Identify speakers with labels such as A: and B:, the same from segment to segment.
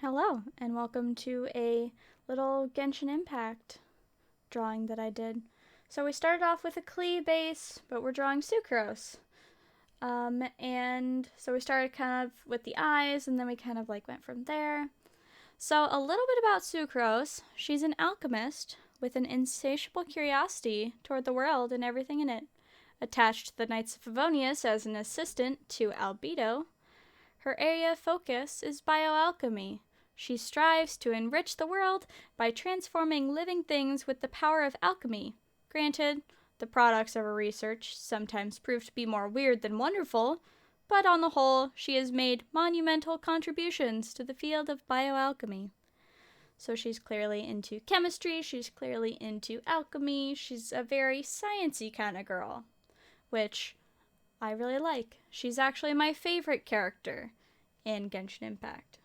A: Hello, and welcome to a little Genshin Impact drawing that I did. So we started off with a Klee base, but we're drawing Sucrose. And so we started kind of with the eyes, and then we kind of went from there. So a little bit about Sucrose. She's an alchemist with an insatiable curiosity toward the world and everything in it. Attached to the Knights of Favonius as an assistant to Albedo, her area of focus is bioalchemy. She strives to enrich the world by transforming living things with the power of alchemy. Granted, the products of her research sometimes prove to be more weird than wonderful, but on the whole, she has made monumental contributions to the field of bioalchemy. So she's clearly into chemistry, she's clearly into alchemy, she's a very sciencey kind of girl, which I really like. She's actually my favorite character in Genshin Impact.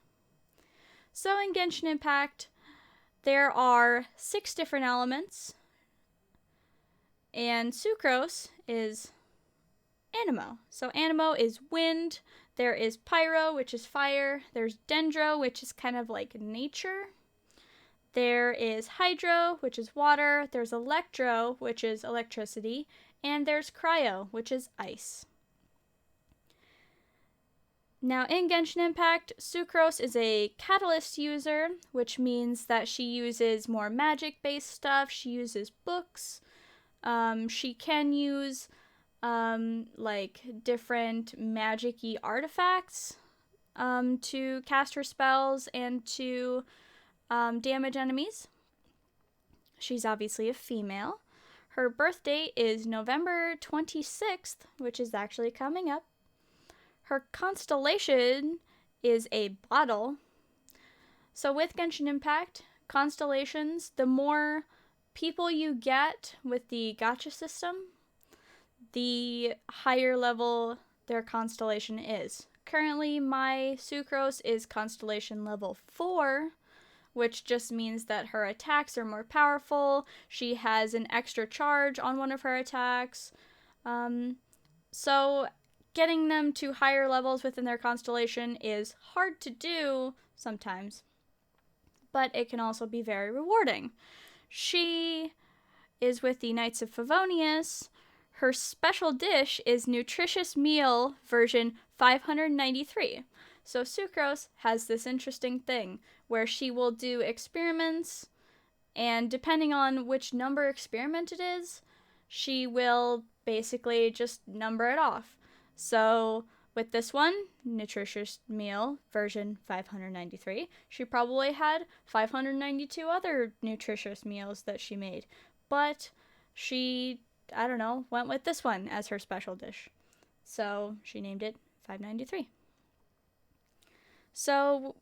A: So in Genshin Impact, there are 6 different elements, and Sucrose is Anemo. So Anemo is wind, there is Pyro, which is fire, there's Dendro, which is kind of like nature, there is Hydro, which is water, there's Electro, which is electricity, and there's Cryo, which is ice. Now, in Genshin Impact, Sucrose is a catalyst user, which means that she uses more magic-based stuff. She uses books. She can use, different magic-y artifacts to cast her spells and to damage enemies. She's obviously a female. Her birth date is November 26th, which is actually coming up. Her constellation is a bottle. So with Genshin Impact, constellations, the more people you get with the gacha system, the higher level their constellation is. Currently, my Sucrose is constellation level 4, which just means that her attacks are more powerful. She has an extra charge on one of her attacks. So getting them to higher levels within their constellation is hard to do sometimes, but it can also be very rewarding. She is with the Knights of Favonius. Her special dish is Nutritious Meal version 593. So Sucrose has this interesting thing where she will do experiments, and depending on which number experiment it is, she will basically just number it off. So with this one, Nutritious Meal version 593, she probably had 592 other nutritious meals that she made. But she, went with this one as her special dish. So she named it 593. So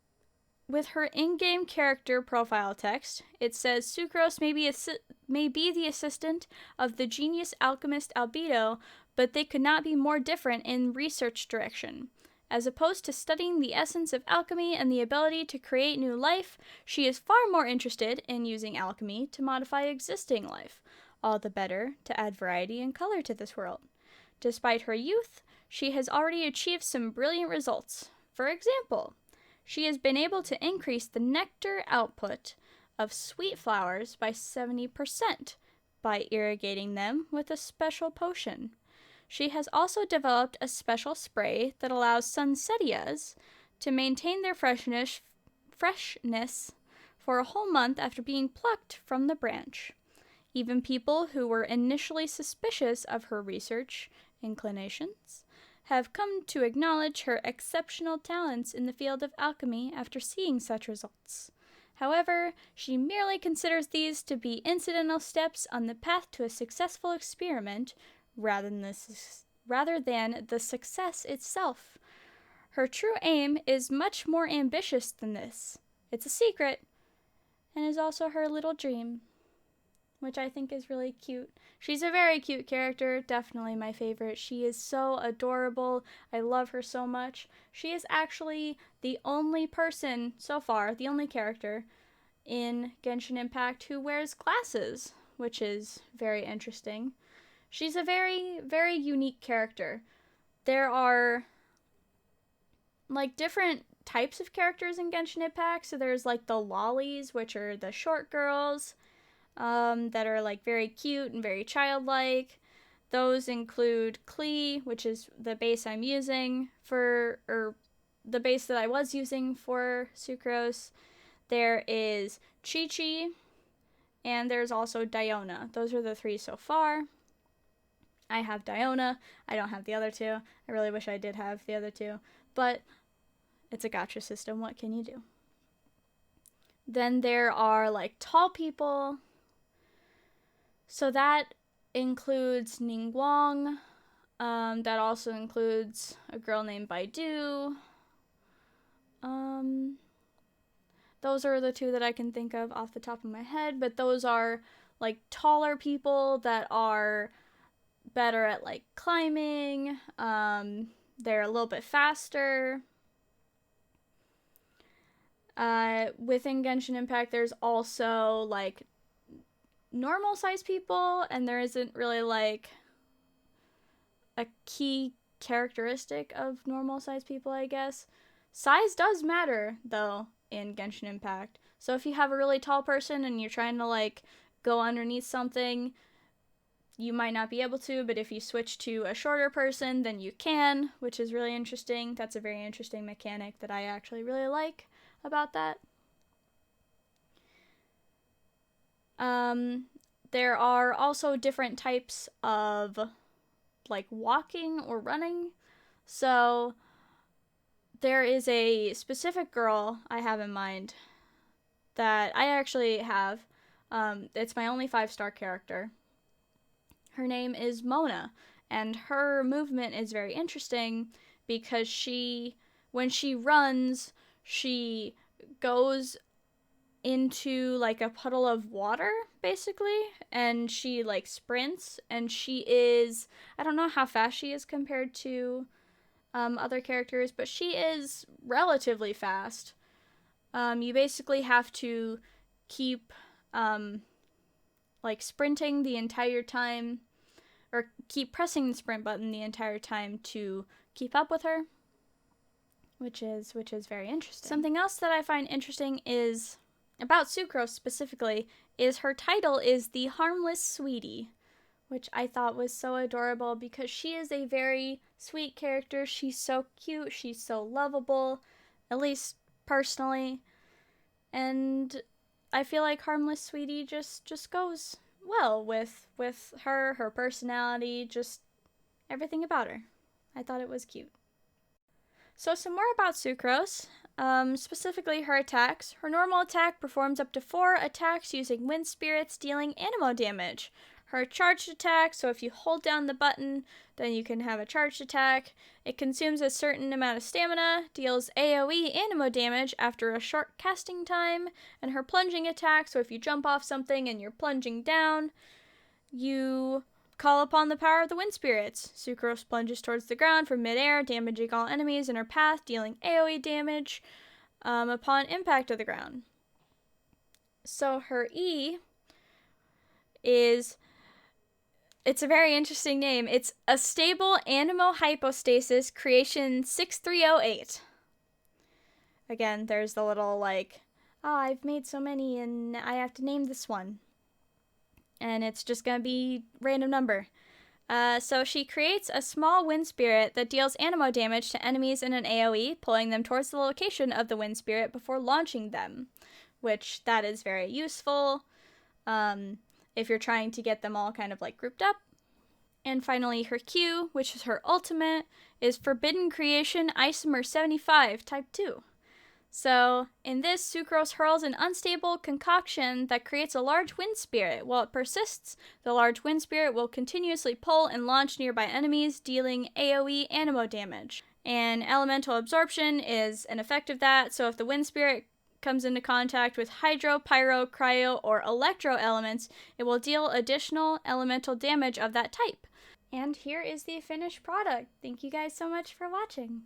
A: with her in-game character profile text, it says Sucrose may be the assistant of the genius alchemist Albedo, but they could not be more different in research direction. As opposed to studying the essence of alchemy and the ability to create new life, she is far more interested in using alchemy to modify existing life, all the better to add variety and color to this world. Despite her youth, she has already achieved some brilliant results. For example, she has been able to increase the nectar output of sweet flowers by 70% by irrigating them with a special potion. She has also developed a special spray that allows Sunsetias to maintain their freshness for a whole month after being plucked from the branch. Even people who were initially suspicious of her research inclinations have come to acknowledge her exceptional talents in the field of alchemy after seeing such results. However, she merely considers these to be incidental steps on the path to a successful experiment rather than the success itself. Her true aim is much more ambitious than this. It's a secret, and is also her little dream, which I think is really cute. She's a very cute character, definitely my favorite. She is so adorable. I love her so much. She is actually the only person so far, the only character in Genshin Impact who wears glasses, which is very interesting. She's a very, very unique character. There are different types of characters in Genshin Impact. So there's like the lollies, which are the short girls that are like very cute and very childlike. Those include Klee, which is the base I'm using for, or the base that I was using for Sucrose. There is Chi-Chi, and there's also Diona. Those are the 3 so far. I have Diona. I don't have the other 2. I really wish I did have the other 2, but it's a gacha system. What can you do? Then there are like tall people. So that includes Ningguang. That also includes a girl named Baidu. Those are the 2 that I can think of off the top of my head, but those are like taller people that are better at like climbing. They're a little bit faster. Within Genshin Impact, there's also like normal sized people, and there isn't really like a key characteristic of normal sized people, I guess. Size does matter though in Genshin Impact. So if you have a really tall person and you're trying to like go underneath something, you might not be able to, but if you switch to a shorter person, then you can, which is really interesting. That's a very interesting mechanic that I actually really like about that. There are also different types of like walking or running. So there is a specific girl I have in mind that I actually have. It's my only 5-star character. Her name is Mona, and her movement is very interesting because when she runs, she goes into like a puddle of water basically, and she like sprints, and I don't know how fast she is compared to other characters, but she is relatively fast. You basically have to keep like sprinting the entire time, or keep pressing the sprint button the entire time to keep up with her, which is very interesting. Something else that I find interesting is about Sucrose specifically is her title is the Harmless Sweetie, which I thought was so adorable because she is a very sweet character. She's so cute, she's so lovable, at least personally, and I feel like Harmless Sweetie just goes well with her personality, just everything about her. I thought it was cute. So some more about Sucrose, specifically her attacks. Her normal attack performs up to 4 attacks using wind spirits, dealing anemo damage. Her charged attack, so if you hold down the button, then you can have a charged attack. It consumes a certain amount of stamina, deals AoE anemo damage after a short casting time, and her plunging attack, so if you jump off something and you're plunging down, you call upon the power of the wind spirits. Sucrose plunges towards the ground from midair, damaging all enemies in her path, dealing AoE damage upon impact of the ground. So her E is... It's a very interesting name. It's a stable anemo hypostasis creation 6308. Again, there's the little like, oh, I've made so many and I have to name this one. And it's just gonna be random number. So she creates a small wind spirit that deals anemo damage to enemies in an AoE, pulling them towards the location of the wind spirit before launching them, which that is very useful. If you're trying to get them all kind of like grouped up. And finally, her Q, which is her ultimate, is Forbidden Creation Isomer 75, Type 2. So, in this, Sucrose hurls an unstable concoction that creates a large wind spirit. While it persists, the large wind spirit will continuously pull and launch nearby enemies, dealing AoE anemo damage. And Elemental Absorption is an effect of that, so if the wind spirit comes into contact with hydro, pyro, cryo, or electro elements, it will deal additional elemental damage of that type. And here is the finished product. Thank you guys so much for watching.